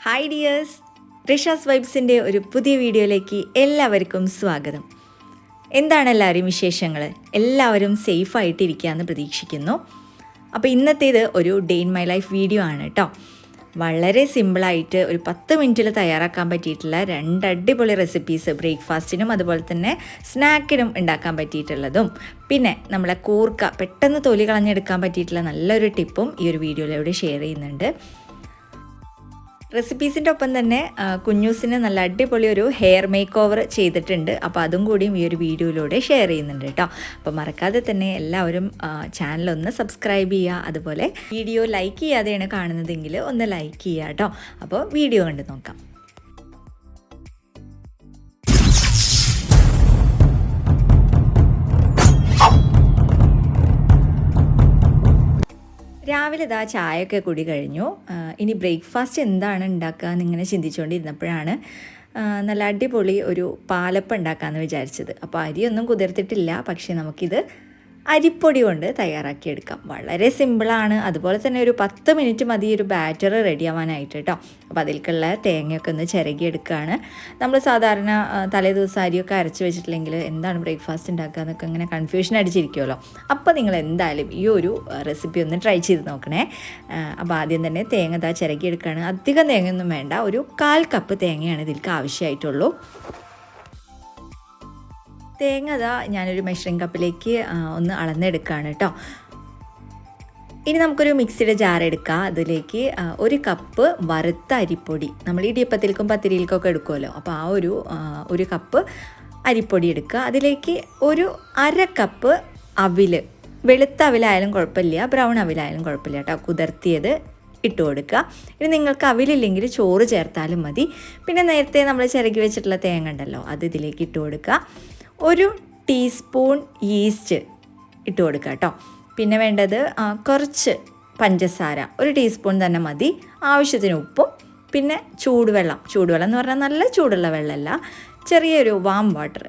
Hi dears, rashas വൈബ്സിൻ്റെ ഒരു പുതിയ വീഡിയോയിലേക്ക് എല്ലാവർക്കും സ്വാഗതം. എന്താണ് എല്ലാവരും വിശേഷങ്ങൾ? എല്ലാവരും സേഫായിട്ടിരിക്കുകയെന്ന് പ്രതീക്ഷിക്കുന്നു. അപ്പോൾ ഇന്നത്തേത് ഒരു day in my life video ആണ് കേട്ടോ. വളരെ സിമ്പിളായിട്ട് ഒരു 10 മിനിറ്റിൽ തയ്യാറാക്കാൻ പറ്റിയിട്ടുള്ള 2 അടിപൊളി റെസിപ്പീസ്, ബ്രേക്ക്ഫാസ്റ്റിനും അതുപോലെ തന്നെ സ്നാക്കിനും ഉണ്ടാക്കാൻ പറ്റിയിട്ടുള്ളതും, പിന്നെ നമ്മളെ കൂർക്ക പെട്ടെന്ന് തൊലി കളഞ്ഞെടുക്കാൻ പറ്റിയിട്ടുള്ള നല്ലൊരു ടിപ്പും ഈ ഒരു വീഡിയോയിലൂടെ ഷെയർ ചെയ്യുന്നുണ്ട്. റെസിപ്പീസിൻ്റെ ഒപ്പം തന്നെ കുഞ്ഞൂസിന് നല്ല അടിപൊളി ഒരു ഹെയർ മേക്ക് ഓവർ ചെയ്തിട്ടുണ്ട്. അപ്പോൾ അതും കൂടിയും ഈ ഒരു വീഡിയോയിലൂടെ ഷെയർ ചെയ്യുന്നുണ്ട് കേട്ടോ. അപ്പോൾ മറക്കാതെ തന്നെ എല്ലാവരും ചാനലൊന്ന് സബ്സ്ക്രൈബ് ചെയ്യുക. അതുപോലെ വീഡിയോ ലൈക്ക് ചെയ്യാതെയാണ് കാണുന്നതെങ്കിൽ ഒന്ന് ലൈക്ക് ചെയ്യുക കേട്ടോ. അപ്പോൾ വീഡിയോ കണ്ട് നോക്കാം. രാവിലെ ഇതാ ചായയൊക്കെ കുടി കഴിഞ്ഞു. ഇനി ബ്രേക്ക്ഫാസ്റ്റ് എന്താണ് ഉണ്ടാക്കുക എന്നിങ്ങനെ ചിന്തിച്ചുകൊണ്ടിരുന്നപ്പോഴാണ് നല്ല അടിപൊളി ഒരു പാലപ്പം ഉണ്ടാക്കാമെന്ന് വിചാരിച്ചത്. അപ്പോൾ അരിയൊന്നും കുതിർത്തിട്ടില്ല, പക്ഷേ നമുക്കിത് അരിപ്പൊടി കൊണ്ട് തയ്യാറാക്കിയെടുക്കാം. വളരെ സിമ്പിളാണ്. അതുപോലെ തന്നെ ഒരു 10 മിനിറ്റ് മതി ഒരു ബാറ്റർ റെഡി ആവാനായിട്ട് കേട്ടോ. അപ്പോൾ അതിലേക്കുള്ള തേങ്ങയൊക്കെ ഒന്ന് ചിരകിയെടുക്കുകയാണ്. നമ്മൾ സാധാരണ തലേദിവസം അരിയൊക്കെ അരച്ച് വെച്ചിട്ടില്ലെങ്കിൽ എന്താണ് ബ്രേക്ക്ഫാസ്റ്റ് ഉണ്ടാക്കുക എന്നൊക്കെ ഇങ്ങനെ കൺഫ്യൂഷൻ അടിച്ചിരിക്കുമല്ലോ. അപ്പോൾ നിങ്ങൾ എന്തായാലും ഈ ഒരു റെസിപ്പി ഒന്ന് ട്രൈ ചെയ്ത് നോക്കണേ. അപ്പോൾ ആദ്യം തന്നെ തേങ്ങ ചിരകിയെടുക്കുകയാണ്. അധികം തേങ്ങയൊന്നും വേണ്ട, ഒരു 1/4 കപ്പ് തേങ്ങയാണ് ഇതിലേക്ക് ആവശ്യമായിട്ടുള്ളൂ. തേങ്ങ ഞാനൊരു മെഷറിംഗ് കപ്പിലേക്ക് ഒന്ന് അളന്നെടുക്കുകയാണ് കേട്ടോ. ഇനി നമുക്കൊരു മിക്സിയുടെ ജാർ എടുക്കുക. അതിലേക്ക് 1 കപ്പ് വറുത്ത അരിപ്പൊടി, നമ്മൾ ഇടിയപ്പത്തിൽക്കും പത്തിരിയിൽക്കൊക്കെ എടുക്കുമല്ലോ, അപ്പോൾ ആ ഒരു കപ്പ് അരിപ്പൊടി എടുക്കുക. അതിലേക്ക് ഒരു 1/2 കപ്പ് അവിൽ, വെളുത്ത അവിലായാലും കുഴപ്പമില്ല, ബ്രൗൺ അവിലായാലും കുഴപ്പമില്ല കേട്ടോ, കുതിർത്തിയത് ഇട്ട് കൊടുക്കുക. ഇനി നിങ്ങൾക്ക് അവിലില്ലെങ്കിൽ ചോറ് ചേർത്താലും മതി. പിന്നെ നേരത്തെ നമ്മൾ ചിരകി വെച്ചിട്ടുള്ള തേങ്ങ ഉണ്ടല്ലോ, അത് ഇതിലേക്ക് ഇട്ട് കൊടുക്കുക. 1 ടീസ്പൂൺ ഈസ്റ്റ് ഇട്ട് കൊടുക്കുക കേട്ടോ. പിന്നെ വേണ്ടത് കുറച്ച് പഞ്ചസാര, 1 ടീസ്പൂൺ തന്നെ മതി. ആവശ്യത്തിന് ഉപ്പും പിന്നെ ചൂടുവെള്ളം എന്ന് പറഞ്ഞാൽ നല്ല ചൂടുള്ള വെള്ളമല്ല, ചെറിയൊരു വാം വാട്ടർ,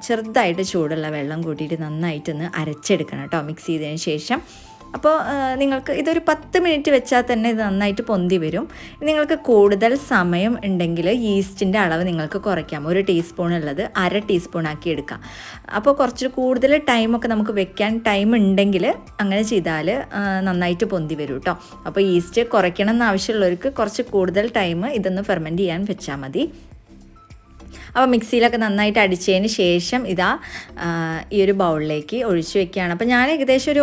ചെറുതായിട്ട് ചൂടുള്ള വെള്ളം കൂട്ടിയിട്ട് നന്നായിട്ടൊന്ന് അരച്ചെടുക്കണം കേട്ടോ മിക്സ് ചെയ്തതിന് ശേഷം. അപ്പോൾ നിങ്ങൾക്ക് ഇതൊരു 10 മിനിറ്റ് വെച്ചാൽ തന്നെ ഇത് നന്നായിട്ട് പൊന്തി വരും. നിങ്ങൾക്ക് കൂടുതൽ സമയം ഉണ്ടെങ്കിൽ ഈസ്റ്റിൻ്റെ അളവ് നിങ്ങൾക്ക് കുറയ്ക്കാം. 1 ടീസ്പൂൺ ഉള്ളത് 1/2 ടീസ്പൂൺ ആക്കി എടുക്കാം. അപ്പോൾ കുറച്ച് കൂടുതൽ ടൈമൊക്കെ നമുക്ക് വെക്കാൻ ടൈം ഉണ്ടെങ്കിൽ അങ്ങനെ ചെയ്താൽ നന്നായിട്ട് പൊന്തി വരും കേട്ടോ. അപ്പോൾ ഈസ്റ്റ് കുറയ്ക്കണം എന്നാവശ്യമുള്ളവർക്ക് കുറച്ച് കൂടുതൽ ടൈം ഇതൊന്ന് ഫെർമെൻറ്റ് ചെയ്യാൻ വെച്ചാൽ മതി. അപ്പോൾ മിക്സിയിലൊക്കെ നന്നായിട്ട് അടിച്ചതിന് ശേഷം ഈ ഒരു ബൗളിലേക്ക് ഒഴിച്ച് വെക്കുകയാണ്. അപ്പോൾ ഞാൻ ഏകദേശം ഒരു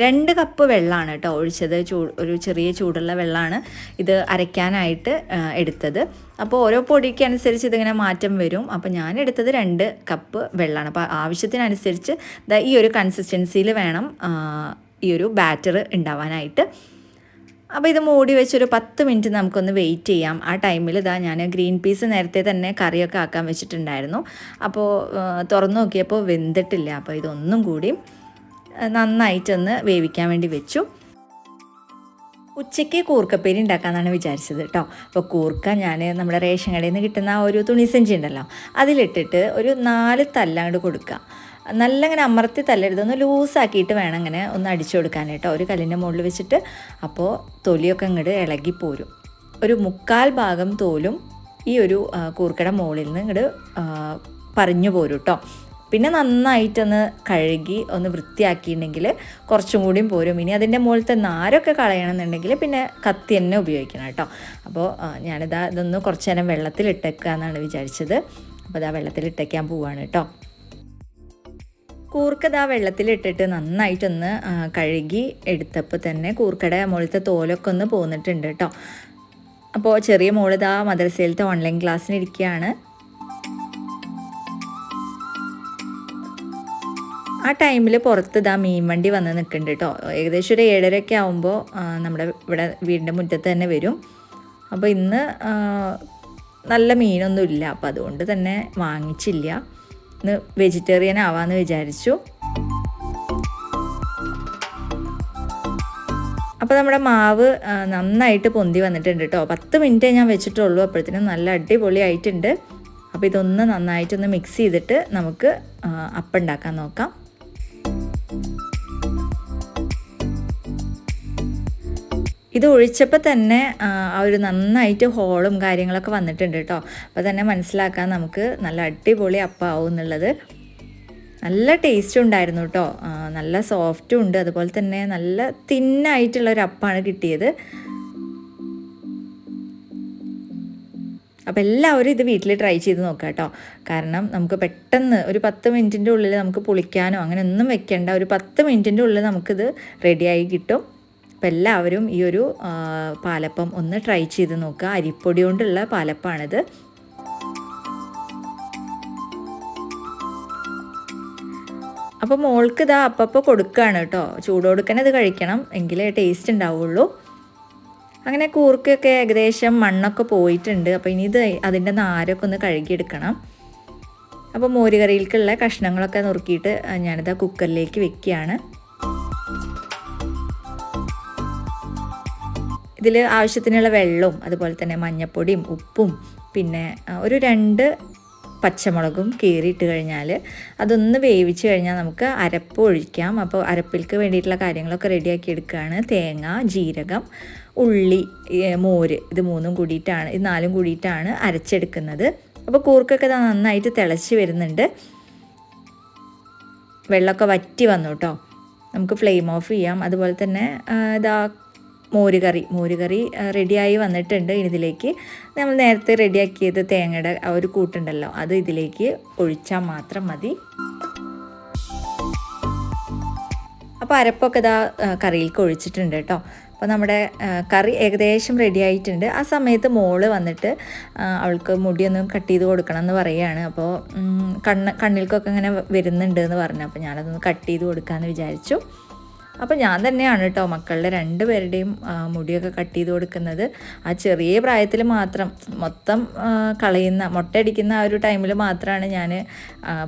2 കപ്പ് വെള്ളമാണ് കേട്ടോ ഒഴിച്ചത്. ഒരു ചെറിയ ചൂടുള്ള വെള്ളമാണ് ഇത് അരയ്ക്കാനായിട്ട് എടുത്തത്. അപ്പോൾ ഓരോ പൊടിക്ക് അനുസരിച്ച് ഇതിങ്ങനെ മാറ്റം വരും. അപ്പോൾ ഞാൻ എടുത്തത് 2 കപ്പ് വെള്ളമാണ്. അപ്പോൾ ആവശ്യത്തിനനുസരിച്ച് ഈ ഒരു കൺസിസ്റ്റൻസിയിൽ വേണം ഈ ഒരു ബാറ്റർ ഉണ്ടാവാനായിട്ട്. അപ്പോൾ ഇത് മൂടി വെച്ചൊരു 10 മിനിറ്റ് നമുക്കൊന്ന് വെയിറ്റ് ചെയ്യാം. ആ ടൈമിൽ ഞാൻ ഗ്രീൻ പീസ് നേരത്തെ തന്നെ കറിയൊക്കെ ആക്കാൻ വെച്ചിട്ടുണ്ടായിരുന്നു. അപ്പോൾ തുറന്നു നോക്കിയപ്പോൾ വെന്തിട്ടില്ല. അപ്പോൾ ഇതൊന്നും കൂടി നന്നായിട്ടൊന്ന് വേവിക്കാൻ വേണ്ടി വെച്ചു. ഉച്ചയ്ക്ക് കൂർക്കപ്പേരി ഉണ്ടാക്കാമെന്നാണ് വിചാരിച്ചത് കേട്ടോ. അപ്പോൾ കൂർക്ക ഞാൻ നമ്മുടെ റേഷൻ കടയിൽ നിന്ന് കിട്ടുന്ന ആ ഒരു തുണിസഞ്ചി ഉണ്ടല്ലോ, അതിലിട്ടിട്ട് ഒരു 4 തല്ലങ്ങോട്ട് കൊടുക്കുക. നല്ല ഇങ്ങനെ അമർത്തി തല്ലരുത്, ഒന്ന് ലൂസാക്കിയിട്ട് വേണം ഇങ്ങനെ ഒന്ന് അടിച്ചു കൊടുക്കാൻ കേട്ടോ, ഒരു കല്ലിൻ്റെ മുകളിൽ വെച്ചിട്ട്. അപ്പോൾ തൊലിയൊക്കെ ഇങ്ങോട്ട് ഇളകിപ്പോരും. ഒരു 1/4 ഭാഗം തോലും ഈ ഒരു കൂർക്കയുടെ മുകളിൽ നിന്ന് ഇങ്ങോട്ട് പറഞ്ഞു പോരും കേട്ടോ. പിന്നെ നന്നായിട്ടൊന്ന് കഴുകി ഒന്ന് വൃത്തിയാക്കിയിട്ടുണ്ടെങ്കിൽ കുറച്ചും കൂടിയും പോരും. ഇനി അതിൻ്റെ മുകളിലത്തെ നാരൊക്കെ കളയണമെന്നുണ്ടെങ്കിൽ പിന്നെ കത്തി തന്നെ ഉപയോഗിക്കണം കേട്ടോ. അപ്പോൾ ഇതൊന്ന് കുറച്ച് നേരം വെള്ളത്തിലിട്ടേക്കുക എന്നാണ് വിചാരിച്ചത്. അപ്പോൾ വെള്ളത്തിലിട്ടേക്കാൻ പോവുകയാണ് കേട്ടോ. കൂർക്ക വെള്ളത്തിലിട്ടിട്ട് നന്നായിട്ടൊന്ന് കഴുകി എടുത്തപ്പോൾ തന്നെ കൂർക്കയുടെ മുകളിലത്തെ തോലൊക്കെ ഒന്ന് പോന്നിട്ടുണ്ട് കേട്ടോ. അപ്പോൾ ചെറിയ മോള് മദ്രസയിലത്തെ ഓൺലൈൻ ക്ലാസ്സിന് ഇരിക്കുകയാണ്. ആ ടൈമിൽ പുറത്ത് മീൻ വണ്ടി വന്ന് നിൽക്കുന്നുണ്ട് കേട്ടോ. ഏകദേശം ഒരു 7:30 ആകുമ്പോൾ നമ്മുടെ ഇവിടെ വീടിൻ്റെ മുറ്റത്ത് തന്നെ വരും. അപ്പോൾ ഇന്ന് നല്ല മീനൊന്നും ഇല്ല, അപ്പോൾ അതുകൊണ്ട് തന്നെ വാങ്ങിച്ചില്ല. ഇന്ന് വെജിറ്റേറിയൻ ആവാമെന്ന് വിചാരിച്ചു. അപ്പോൾ നമ്മുടെ മാവ് നന്നായിട്ട് പൊന്തി വന്നിട്ടുണ്ട് കേട്ടോ. 10 മിനിറ്റേ ഞാൻ വെച്ചിട്ടുള്ളൂ, അപ്പോഴത്തേനും നല്ല അടിപൊളി ആയിട്ടുണ്ട്. അപ്പോൾ ഇതൊന്ന് നന്നായിട്ടൊന്ന് മിക്സ് ചെയ്തിട്ട് നമുക്ക് അപ്പം ഉണ്ടാക്കാൻ നോക്കാം. ഇത് ഒഴിച്ചപ്പോൾ തന്നെ ആ ഒരു നന്നായിട്ട് ഹോളും കാര്യങ്ങളൊക്കെ വന്നിട്ടുണ്ട് കേട്ടോ. അപ്പോൾ തന്നെ മനസ്സിലാക്കാൻ നമുക്ക് നല്ല അടിപൊളി അപ്പമാവും എന്നുള്ളത്. നല്ല ടേസ്റ്റും ഉണ്ടായിരുന്നു കേട്ടോ, നല്ല സോഫ്റ്റും ഉണ്ട്, അതുപോലെ തന്നെ നല്ല തിന്നായിട്ടുള്ളൊരു അപ്പമാണ് കിട്ടിയത്. അപ്പോൾ എല്ലാവരും ഇത് വീട്ടിൽ ട്രൈ ചെയ്ത് നോക്കാം കേട്ടോ. കാരണം നമുക്ക് പെട്ടെന്ന് ഒരു 10 മിനിറ്റിൻ്റെ ഉള്ളിൽ നമുക്ക് പുളിക്കാനോ അങ്ങനെ ഒന്നും വെക്കേണ്ട, ഒരു 10 മിനിറ്റിൻ്റെ ഉള്ളിൽ നമുക്കിത് റെഡിയായി കിട്ടും. അപ്പോൾ എല്ലാവരും ഈ ഒരു പാലപ്പം ഒന്ന് ട്രൈ ചെയ്ത് നോക്കുക. അരിപ്പൊടി കൊണ്ടുള്ള പാലപ്പമാണിത്. അപ്പോൾ മോൾക്ക് ഇതാ അപ്പപ്പോൾ കൊടുക്കുകയാണ് കേട്ടോ. ചൂടോടുക്കനെ ഇത് കഴിക്കണം, എങ്കിലേ ടേസ്റ്റ് ഉണ്ടാവുള്ളൂ. അങ്ങനെ കൂർക്കൊക്കെ ഏകദേശം മണ്ണൊക്കെ പോയിട്ടുണ്ട്. അപ്പോൾ ഇനി ഇത് അതിൻ്റെ നാരൊക്കെ ഒന്ന് കഴുകിയെടുക്കണം. അപ്പോൾ മോരുകറിയിലേക്കുള്ള കഷ്ണങ്ങളൊക്കെ നുറുക്കിയിട്ട് ഞാനിതാ കുക്കറിലേക്ക് വെക്കുകയാണ്. ഇതിൽ ആവശ്യത്തിനുള്ള വെള്ളവും അതുപോലെ തന്നെ മഞ്ഞൾപ്പൊടിയും ഉപ്പും പിന്നെ ഒരു 2 പച്ചമുളകും കീറിയിട്ട് കഴിഞ്ഞാൽ അതൊന്ന് വേവിച്ച് കഴിഞ്ഞാൽ നമുക്ക് അരപ്പ് ഒഴിക്കാം. അപ്പോൾ അരപ്പിലേക്ക് വേണ്ടിയിട്ടുള്ള കാര്യങ്ങളൊക്കെ റെഡിയാക്കി എടുക്കുകയാണ്. തേങ്ങ, ജീരകം, ഉള്ളി, മോര്, ഇത് 3 കൂടിയിട്ടാണ്, ഇത് 4 കൂടിയിട്ടാണ് അരച്ചെടുക്കുന്നത്. അപ്പോൾ കൂർക്കൊക്കെ നന്നായിട്ട് തിളച്ച് വരുന്നുണ്ട്. വെള്ളമൊക്കെ വറ്റി വന്നു കേട്ടോ. നമുക്ക് ഫ്ലെയിം ഓഫ് ചെയ്യാം. അതുപോലെ തന്നെ ഇതാ മോരുകറി റെഡിയായി വന്നിട്ടുണ്ട്. ഇതിലേക്ക് നമ്മൾ നേരത്തെ റെഡിയാക്കിയത് തേങ്ങയുടെ ആ ഒരു കൂട്ടുണ്ടല്ലോ, അത് ഇതിലേക്ക് ഒഴിച്ചാൽ മാത്രം മതി. അപ്പോൾ അരപ്പൊക്കെ ഇതാ കറിയിലേക്ക് ഒഴിച്ചിട്ടുണ്ട് കേട്ടോ. അപ്പോൾ നമ്മുടെ കറി ഏകദേശം റെഡി ആയിട്ടുണ്ട്. ആ സമയത്ത് മോള് വന്നിട്ട് അവൾക്ക് മുടിയൊന്നും കട്ട് ചെയ്ത് കൊടുക്കണം എന്ന് പറയുകയാണ്. അപ്പോൾ കണ്ണിൽക്കൊക്കെ ഇങ്ങനെ വരുന്നുണ്ട് എന്ന് പറഞ്ഞു. അപ്പോൾ ഞാനതൊന്ന് കട്ട് ചെയ്ത് കൊടുക്കാമെന്ന് വിചാരിച്ചു. അപ്പോൾ ഞാൻ തന്നെയാണ് കേട്ടോ മക്കളുടെ 2 പേരുടെയും മുടിയൊക്കെ കട്ട് ചെയ്ത് കൊടുക്കുന്നത്. ആ ചെറിയ പ്രായത്തിൽ മാത്രം മൊത്തം കളയുന്ന മുട്ടയടിക്കുന്ന ആ ഒരു ടൈമിൽ മാത്രമാണ് ഞാൻ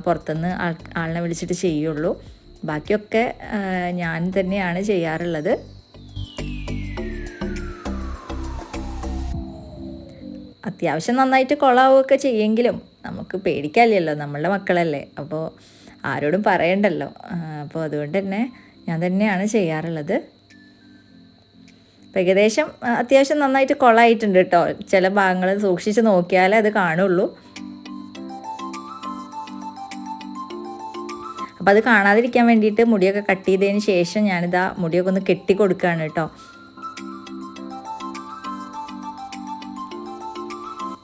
പുറത്തുനിന്ന് ആളിനെ വിളിച്ചിട്ട് ചെയ്യുള്ളൂ. ബാക്കിയൊക്കെ ഞാൻ തന്നെയാണ് ചെയ്യാറുള്ളത്. അത്യാവശ്യം നന്നായിട്ട് കൊളാവുകയൊക്കെ ചെയ്യുമെങ്കിലും നമുക്ക് പേടിക്കാനില്ലല്ലോ, നമ്മളുടെ മക്കളല്ലേ, അപ്പോൾ ആരോടും പറയണ്ടല്ലോ. അപ്പോൾ അതുകൊണ്ട് തന്നെ ഞാൻ തന്നെയാണ് ചെയ്യാറുള്ളത്. അപ്പോൾ ഏകദേശം അത്യാവശ്യം നന്നായിട്ട് കൊളായിട്ടുണ്ട് കേട്ടോ. ചില ഭാഗങ്ങൾ സൂക്ഷിച്ച് നോക്കിയാലേ അത് കാണുള്ളൂ. അപ്പോൾ അത് കാണാതിരിക്കാൻ വേണ്ടിയിട്ട് മുടിയൊക്കെ കട്ട് ചെയ്തതിന് ശേഷം ഞാനിതാ മുടിയൊക്കെ ഒന്ന് കെട്ടി കൊടുക്കുകയാണ് കേട്ടോ.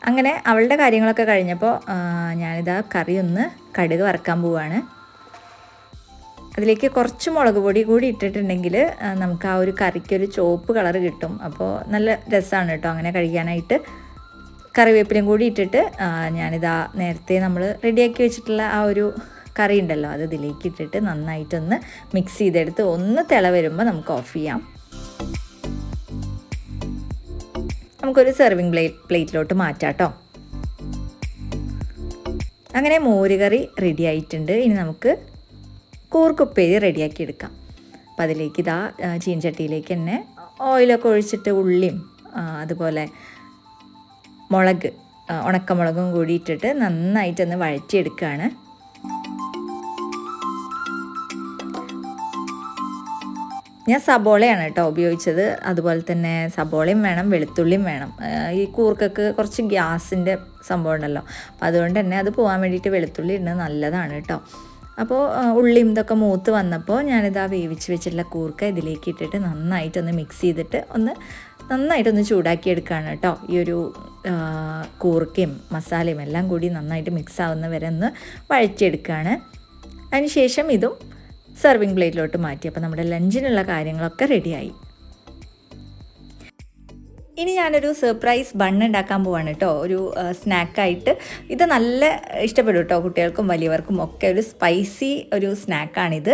അങ്ങനെ അവളുടെ കാര്യങ്ങളൊക്കെ കഴിഞ്ഞപ്പോൾ ഞാനിതാ കറി ഒന്ന് കടുക് വറക്കാൻ പോവുകയാണ്. അതിലേക്ക് കുറച്ച് മുളക് പൊടി കൂടി ഇട്ടിട്ടുണ്ടെങ്കിൽ നമുക്ക് ആ ഒരു കറിക്കൊരു ചുവപ്പ് കളർ കിട്ടും. അപ്പോൾ നല്ല രസമാണ് കേട്ടോ അങ്ങനെ കഴിക്കാനായിട്ട്. കറിവേപ്പിലയും കൂടി ഇട്ടിട്ട് ഞാനിതാ നേരത്തെ നമ്മൾ റെഡിയാക്കി വെച്ചിട്ടുള്ള ആ ഒരു കറി ഉണ്ടല്ലോ, അത് ഇതിലേക്ക് ഇട്ടിട്ട് നന്നായിട്ടൊന്ന് മിക്സ് ചെയ്തെടുത്ത് ഒന്ന് തിള വരുമ്പോൾ നമുക്ക് ഓഫ് ചെയ്യാം. നമുക്കൊരു സെർവിങ് പ്ലേറ്റിലോട്ട് മാറ്റാം കേട്ടോ. അങ്ങനെ മോരുകറി റെഡി ആയിട്ടുണ്ട്. ഇനി നമുക്ക് കൂർക്കുപ്പേരി റെഡിയാക്കി എടുക്കാം. അപ്പം അതിലേക്ക് ഇതാ ചീൻചട്ടിയിലേക്ക് തന്നെ ഓയിലൊക്കെ ഒഴിച്ചിട്ട് ഉള്ളിയും അതുപോലെ മുളക്, ഉണക്കമുളകും കൂടി ഇട്ടിട്ട് നന്നായിട്ടൊന്ന് വഴറ്റിയെടുക്കുകയാണ്. ഞാൻ സബോളയാണ് കേട്ടോ ഉപയോഗിച്ചത്. അതുപോലെ തന്നെ സബോളയും വേണം, വെളുത്തുള്ളിയും വേണം. ഈ കൂർക്കൊക്കെ കുറച്ച് ഗ്യാസിൻ്റെ സംഭവം ഉണ്ടല്ലോ, അപ്പോൾ അതുകൊണ്ട് തന്നെ അത് പോകാൻ വേണ്ടിയിട്ട് വെളുത്തുള്ളി ഇടുന്നത് നല്ലതാണ് കേട്ടോ. അപ്പോൾ ഉള്ളിയും ഇതൊക്കെ മൂത്ത് വന്നപ്പോൾ ഞാനിതാ വേവിച്ച് വെച്ചിട്ടുള്ള കൂർക്ക ഇതിലേക്ക് ഇട്ടിട്ട് നന്നായിട്ടൊന്ന് മിക്സ് ചെയ്തിട്ട് നന്നായിട്ടൊന്ന് ചൂടാക്കി എടുക്കുകയാണ് കേട്ടോ. ഈ ഒരു കൂർക്കയും മസാലയും എല്ലാം കൂടി നന്നായിട്ട് മിക്സ് ആവുന്ന വരെ ഒന്ന് വഴറ്റിയെടുക്കുകയാണ്. അതിന് ശേഷം ഇതും സെർവിങ് പ്ലേറ്റിലോട്ട് മാറ്റി. അപ്പോൾ നമ്മുടെ ലഞ്ചിനുള്ള കാര്യങ്ങളൊക്കെ റെഡിയായി. ഇനി ഞാനൊരു സർപ്രൈസ് ബണ്ണ് ഉണ്ടാക്കാൻ പോവാണ് കേട്ടോ, ഒരു സ്നാക്കായിട്ട്. ഇത് നല്ല ഇഷ്ടപ്പെടും കേട്ടോ, കുട്ടികൾക്കും വലിയവർക്കും ഒക്കെ ഒരു സ്പൈസി ഒരു സ്നാക്കാണിത്.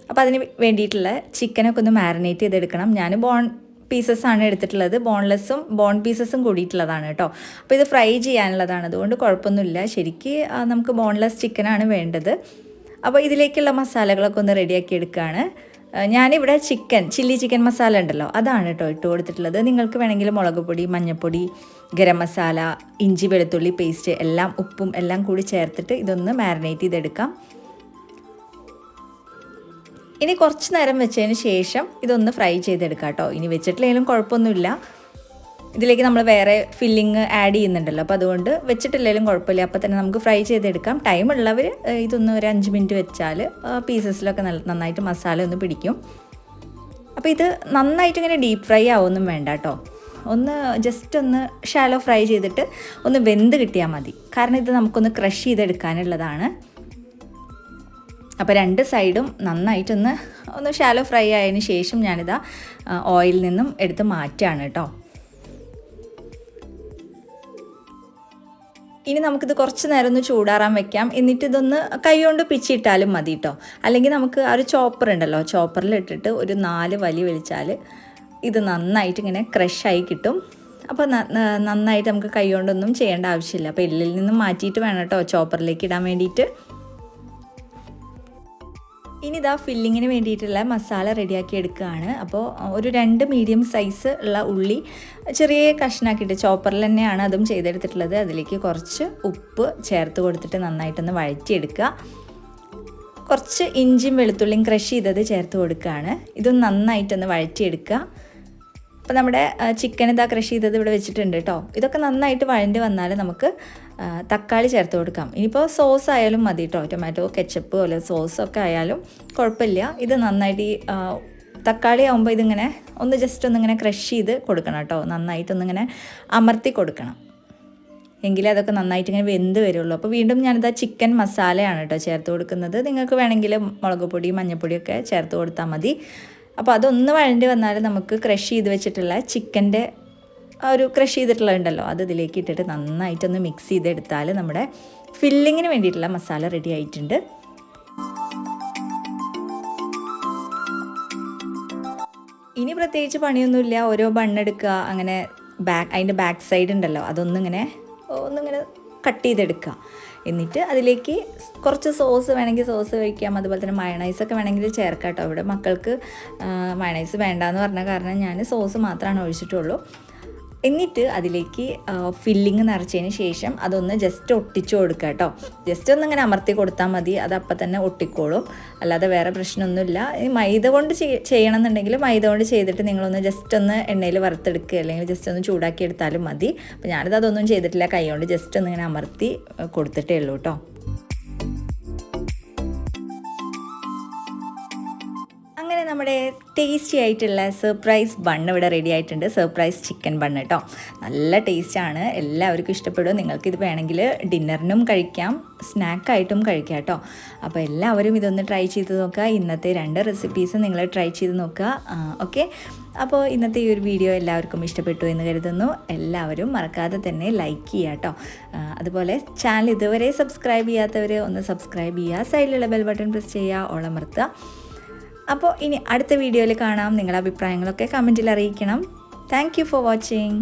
അപ്പോൾ അതിന് വേണ്ടിയിട്ടുള്ള ചിക്കനൊക്കെ ഒന്ന് മാരിനേറ്റ് ചെയ്തെടുക്കണം. ഞാൻ ബോൺ പീസസ്സാണ് എടുത്തിട്ടുള്ളത്, ബോൺലെസ്സും ബോൺ പീസസും കൂടിയിട്ടുള്ളതാണ് കേട്ടോ. അപ്പോൾ ഇത് ഫ്രൈ ചെയ്യാനുള്ളതാണ്, അതുകൊണ്ട് കുഴപ്പമൊന്നുമില്ല. ശരിക്ക് നമുക്ക് ബോൺലെസ് ചിക്കനാണ് വേണ്ടത്. അപ്പോൾ ഇതിലേക്കുള്ള മസാലകളൊക്കെ ഒന്ന് റെഡിയാക്കി എടുക്കുകയാണ്. ഞാനിവിടെ ചില്ലി ചിക്കൻ മസാല ഉണ്ടല്ലോ, അതാണ് കേട്ടോ ഇട്ട് കൊടുത്തിട്ടുള്ളത്. നിങ്ങൾക്ക് വേണമെങ്കിൽ മുളക് പൊടി, മഞ്ഞൾപ്പൊടി, ഗരം മസാല, ഇഞ്ചി വെളുത്തുള്ളി പേസ്റ്റ് എല്ലാം ഉപ്പും എല്ലാം കൂടി ചേർത്തിട്ട് ഇതൊന്ന് മാരിനേറ്റ് ചെയ്തെടുക്കാം. ഇനി കുറച്ച് നേരം വെച്ചതിന് ശേഷം ഇതൊന്ന് ഫ്രൈ ചെയ്തെടുക്കാം കേട്ടോ. ഇനി വെച്ചിട്ടില്ലെങ്കിലും കുഴപ്പമൊന്നുമില്ല. ഇതിലേക്ക് നമ്മൾ വേറെ ഫില്ലിങ് ആഡ് ചെയ്യുന്നുണ്ടല്ലോ, അപ്പോൾ അതുകൊണ്ട് വെച്ചിട്ടില്ലെങ്കിലും കുഴപ്പമില്ല. അപ്പോൾ തന്നെ നമുക്ക് ഫ്രൈ ചെയ്തെടുക്കാം. ടൈമുള്ളവർ ഇതൊന്ന് ഒരു 5 മിനിറ്റ് വെച്ചാൽ പീസസിലൊക്കെ നന്നായിട്ട് മസാല ഒന്ന് പിടിക്കും. അപ്പോൾ ഇത് നന്നായിട്ട് ഇങ്ങനെ ഡീപ്പ് ഫ്രൈ ആവുമൊന്നും വേണ്ട കേട്ടോ. ഒന്ന് ജസ്റ്റ് ഒന്ന് ഷാലോ ഫ്രൈ ചെയ്തിട്ട് ഒന്ന് വെന്ത് കിട്ടിയാൽ മതി. കാരണം ഇത് നമുക്കൊന്ന് ക്രഷ് ചെയ്തെടുക്കാനുള്ളതാണ്. അപ്പോൾ 2 സൈഡും നന്നായിട്ടൊന്ന് ഷാലോ ഫ്രൈ ആയതിന് ശേഷം ഞാനിതാ ഓയിലിൽ നിന്നും എടുത്ത് മാറ്റുകയാണ് കേട്ടോ. ഇനി നമുക്കിത് കുറച്ച് നേരം ഒന്ന് ചൂടാറാൻ വെക്കാം. എന്നിട്ട് ഇതൊന്ന് കൈകൊണ്ട് പിച്ചിട്ടാലും മതി കേട്ടോ. അല്ലെങ്കിൽ നമുക്ക് ആ ഒരു ചോപ്പർ ഉണ്ടല്ലോ, ചോപ്പറിലിട്ടിട്ട് ഒരു 4 വലി വലിച്ചാൽ ഇത് നന്നായിട്ട് ഇങ്ങനെ ക്രഷായി കിട്ടും. അപ്പോൾ നന്നായിട്ട് നമുക്ക് കൈ കൊണ്ടൊന്നും ചെയ്യേണ്ട ആവശ്യമില്ല. അപ്പോൾ എല്ലിൽ നിന്നും മാറ്റിയിട്ട് വേണം കേട്ടോ ചോപ്പറിലേക്ക് ഇടാൻ വേണ്ടിയിട്ട്. ഇനി ഇതാ ഫില്ലിങ്ങിന് വേണ്ടിയിട്ടുള്ള മസാല റെഡിയാക്കി എടുക്കുകയാണ്. അപ്പോൾ ഒരു 2 മീഡിയം സൈസ് ഉള്ള ഉള്ളി ചെറിയ കഷ്ണാക്കിയിട്ട് ചോപ്പറിൽ തന്നെയാണ് അതും ചെയ്തെടുത്തിട്ടുള്ളത്. അതിലേക്ക് കുറച്ച് ഉപ്പ് ചേർത്ത് കൊടുത്തിട്ട് നന്നായിട്ടൊന്ന് വഴറ്റിയെടുക്കുക. കുറച്ച് ഇഞ്ചിയും വെളുത്തുള്ളിയും ക്രഷ് ചെയ്തത് ചേർത്ത് കൊടുക്കുകയാണ്. ഇതൊന്ന് നന്നായിട്ടൊന്ന് വഴറ്റിയെടുക്കുക. അപ്പോൾ നമ്മുടെ ചിക്കൻ ഇതാ ക്രഷ് ചെയ്തത് ഇവിടെ വെച്ചിട്ടുണ്ട് കേട്ടോ. ഇതൊക്കെ നന്നായിട്ട് വഴണ്ടി വന്നാൽ നമുക്ക് തക്കാളി ചേർത്ത് കൊടുക്കാം. ഇനിയിപ്പോൾ സോസ് ആയാലും മതി കേട്ടോ, ടൊമാറ്റോ കെച്ചപ്പ് പോലെ സോസൊക്കെ ആയാലും കുഴപ്പമില്ല. ഇത് നന്നായിട്ട് ഈ തക്കാളി ആകുമ്പോൾ ഇതിങ്ങനെ ഒന്ന് ജസ്റ്റ് ഒന്നിങ്ങനെ ക്രഷ് ചെയ്ത് കൊടുക്കണം കേട്ടോ. നന്നായിട്ടൊന്നിങ്ങനെ അമർത്തി കൊടുക്കണം, എങ്കിലേ അതൊക്കെ നന്നായിട്ട് ഇങ്ങനെ വെന്ത് വരുള്ളൂ. അപ്പോൾ വീണ്ടും ഞാനിതാ ചിക്കൻ മസാലയാണ് കേട്ടോ ചേർത്ത് കൊടുക്കുന്നത്. നിങ്ങൾക്ക് വേണമെങ്കിൽ മുളക് പൊടി മഞ്ഞൾപ്പൊടിയൊക്കെ ചേർത്ത് കൊടുത്താൽ മതി. അപ്പോൾ അതൊന്ന് വഴണ്ടി വന്നാൽ നമുക്ക് ക്രഷ് ചെയ്ത് വെച്ചിട്ടുള്ള ചിക്കൻ്റെ ഒരു ക്രഷ് ചെയ്തിട്ടുള്ളതുണ്ടല്ലോ, അത് ഇതിലേക്ക് ഇട്ടിട്ട് നന്നായിട്ടൊന്ന് മിക്സ് ചെയ്തെടുത്താൽ നമ്മുടെ ഫില്ലിങ്ങിന് വേണ്ടിയിട്ടുള്ള മസാല റെഡി ആയിട്ടുണ്ട്. ഇനി പ്രത്യേകിച്ച് പണിയൊന്നുമില്ല. ഓരോ ബണ്ണെടുക്കുക, അങ്ങനെ അതിൻ്റെ ബാക്ക് സൈഡ് ഉണ്ടല്ലോ ഒന്നിങ്ങനെ കട്ട് ചെയ്തെടുക്കുക. എന്നിട്ട് അതിലേക്ക് കുറച്ച് സോസ് വേണമെങ്കിൽ സോസ് കഴിക്കാം. അതുപോലെ തന്നെ മയണൈസൊക്കെ വേണമെങ്കിൽ ചേർക്കാം കേട്ടോ. ഇവിടെ മക്കൾക്ക് മയണൈസ് വേണ്ടാന്ന് പറഞ്ഞ കാരണം ഞാൻ സോസ് മാത്രമാണ് ഒഴിച്ചിട്ടുള്ളൂ. എന്നിട്ട് അതിലേക്ക് ഫില്ലിങ് നിറച്ചതിന് ശേഷം അതൊന്ന് ജസ്റ്റ് ഒട്ടിച്ചു കൊടുക്കുക കേട്ടോ. ജസ്റ്റ് ഒന്നിങ്ങനെ അമർത്തി കൊടുത്താൽ മതി, അത് അപ്പം തന്നെ ഒട്ടിക്കോളും. അല്ലാതെ വേറെ പ്രശ്നമൊന്നുമില്ല. ഈ മൈദ കൊണ്ട് ചെയ്യണമെന്നുണ്ടെങ്കിൽ മൈദ കൊണ്ട് ചെയ്തിട്ട് നിങ്ങളൊന്ന് ജസ്റ്റ് ഒന്ന് എണ്ണയിൽ വറുത്തെടുക്കുക, അല്ലെങ്കിൽ ജസ്റ്റ് ഒന്ന് ചൂടാക്കി എടുത്താലും മതി. അപ്പോൾ ഞാനിത് അതൊന്നും ചെയ്തിട്ടില്ല, കൈ കൊണ്ട് ജസ്റ്റ് ഒന്നിങ്ങനെ അമർത്തി കൊടുത്തിട്ടേ ഉള്ളൂ കേട്ടോ. അങ്ങനെ നമ്മുടെ ടേസ്റ്റി ആയിട്ടുള്ള സർപ്രൈസ് ബണ്ണ് ഇവിടെ റെഡി ആയിട്ടുണ്ട്. സർപ്രൈസ് ചിക്കൻ ബണ്ണ് കേട്ടോ. നല്ല ടേസ്റ്റാണ്, എല്ലാവർക്കും ഇഷ്ടപ്പെടും. നിങ്ങൾക്കിത് വേണമെങ്കിൽ ഡിന്നറിനും കഴിക്കാം, സ്നാക്കായിട്ടും കഴിക്കാം കേട്ടോ. അപ്പോൾ എല്ലാവരും ഇതൊന്ന് ട്രൈ ചെയ്ത് നോക്കുക. ഇന്നത്തെ 2 റെസിപ്പീസ് നിങ്ങൾ ട്രൈ ചെയ്ത് നോക്കുക. ഓക്കെ, അപ്പോൾ ഇന്നത്തെ ഈ ഒരു വീഡിയോ എല്ലാവർക്കും ഇഷ്ടപ്പെട്ടു എന്ന് കരുതുന്നു. എല്ലാവരും മറക്കാതെ തന്നെ ലൈക്ക് ചെയ്യുക കേട്ടോ. അതുപോലെ ചാനൽ ഇതുവരെ സബ്സ്ക്രൈബ് ചെയ്യാത്തവർ ഒന്ന് സബ്സ്ക്രൈബ് ചെയ്യുക, സൈഡിലുള്ള ബെൽ ബട്ടൺ പ്രസ് ചെയ്യുക, ഓളമർത്തുക. അപ്പോൾ ഇനി അടുത്ത വീഡിയോയിൽ കാണാം. നിങ്ങളുടെ അഭിപ്രായങ്ങളൊക്കെ കമൻറ്റിൽ അറിയിക്കണം. Thank you for watching.